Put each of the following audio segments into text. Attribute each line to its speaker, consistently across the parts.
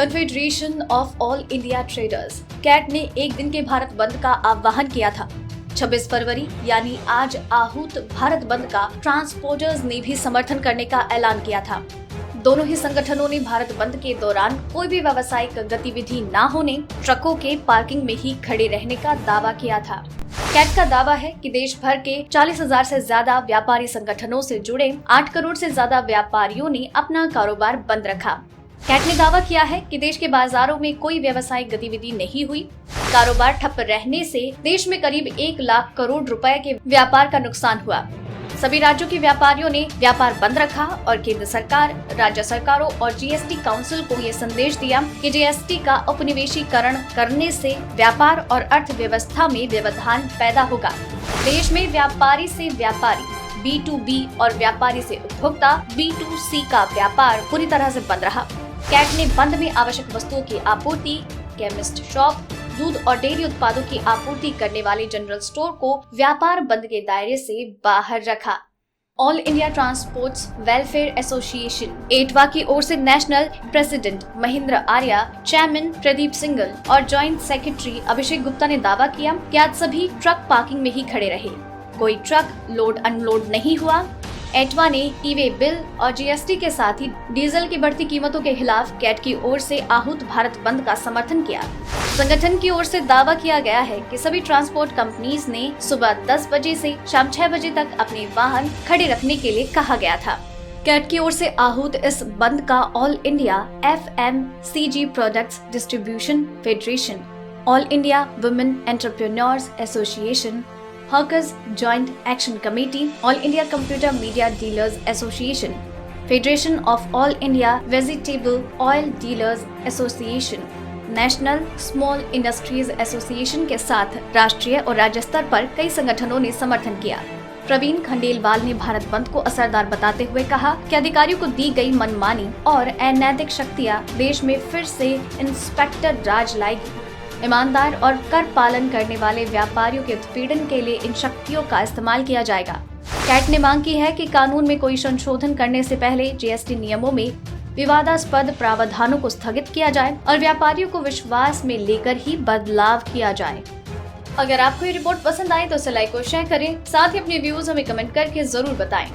Speaker 1: Confederation of All India Traders CAIT ने एक दिन के भारत बंद का आह्वान किया था। 26 फरवरी यानी आज आहूत भारत बंद का ट्रांसपोर्टर्स ने भी समर्थन करने का ऐलान किया था। दोनों ही संगठनों ने भारत बंद के दौरान कोई भी व्यावसायिक गतिविधि न होने, ट्रकों के पार्किंग में ही खड़े रहने का दावा किया था। कैट का दावा है कि देश भर के 40,000 से ज्यादा व्यापारी संगठनों से जुड़े 8 करोड़ से ज्यादा व्यापारियों ने अपना कारोबार बंद रखा। कैट ने दावा किया है कि देश के बाजारों में कोई व्यावसायिक गतिविधि नहीं हुई। कारोबार ठप रहने से देश में करीब 1 लाख करोड़ रुपए के व्यापार का नुकसान हुआ। सभी राज्यों के व्यापारियों ने व्यापार बंद रखा और केंद्र सरकार, राज्य सरकारों और जीएसटी काउंसिल को ये संदेश दिया कि जीएसटी का उपनिवेशीकरण करने से व्यापार और अर्थव्यवस्था में व्यवधान पैदा होगा। देश में व्यापारी से व्यापारी B2B और व्यापारी से उपभोक्ता B2C का व्यापार पूरी तरह से बंद रहा। कैट ने बंद में आवश्यक वस्तुओं की आपूर्ति, केमिस्ट शॉप, दूध और डेयरी उत्पादों की आपूर्ति करने वाले जनरल स्टोर को व्यापार बंद के दायरे से बाहर रखा। All India transports welfare association Etawah की ओर से national president Mahendra Arya, chairman Pradeep Singhal और जॉइंट सेक्रेटरी अभिषेक गुप्ता ने दावा किया कि आज सभी ट्रक पार्किंग में ही खड़े रहे। कोई ट्रक लोड अनलोड नहीं हुआ। एटवा ने ई-वे बिल और जीएसटी के साथ ही डीजल की बढ़ती कीमतों के खिलाफ कैट की ओर से आहूत भारत बंद का समर्थन किया। संगठन की ओर से दावा किया गया है कि सभी ट्रांसपोर्ट कंपनीज ने सुबह 10 बजे से शाम 6 बजे तक अपने वाहन खड़े रखने के लिए कहा गया था। कैट की ओर से आहूत इस बंद का all India FMCG products distribution federation, all India women entrepreneurs association, hawkers joint action committee, all India computer media dealers association, federation of All India vegetable oil dealers association, national small industries association के साथ राष्ट्रीय और राज्य स्तर पर कई संगठनों ने समर्थन किया। प्रवीण खंडेलवाल ने भारत बंद को असरदार बताते हुए कहा कि अधिकारियों को दी गई मनमानी और अनैतिक शक्तियां देश में फिर से इंस्पेक्टर राज लाएगी। ईमानदार और कर पालन करने वाले व्यापारियों के उत्पीड़न के लिए इन शक्तियों का इस्तेमाल किया जाएगा। कैट ने मांग की है कि कानून में कोई संशोधन करने से पहले जीएसटी नियमों में विवादास्पद प्रावधानों को स्थगित किया जाए और व्यापारियों को विश्वास में लेकर ही बदलाव किया जाए। अगर आपको ये रिपोर्ट पसंद आए तो उसे लाइक और शेयर करें, साथ ही अपने व्यूज हमें कमेंट करके जरूर बताएं।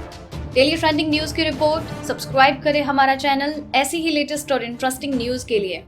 Speaker 1: डेली ट्रेंडिंग न्यूज की रिपोर्ट सब्सक्राइब करें हमारा चैनल ऐसी ही लेटेस्ट और इंटरेस्टिंग न्यूज के लिए।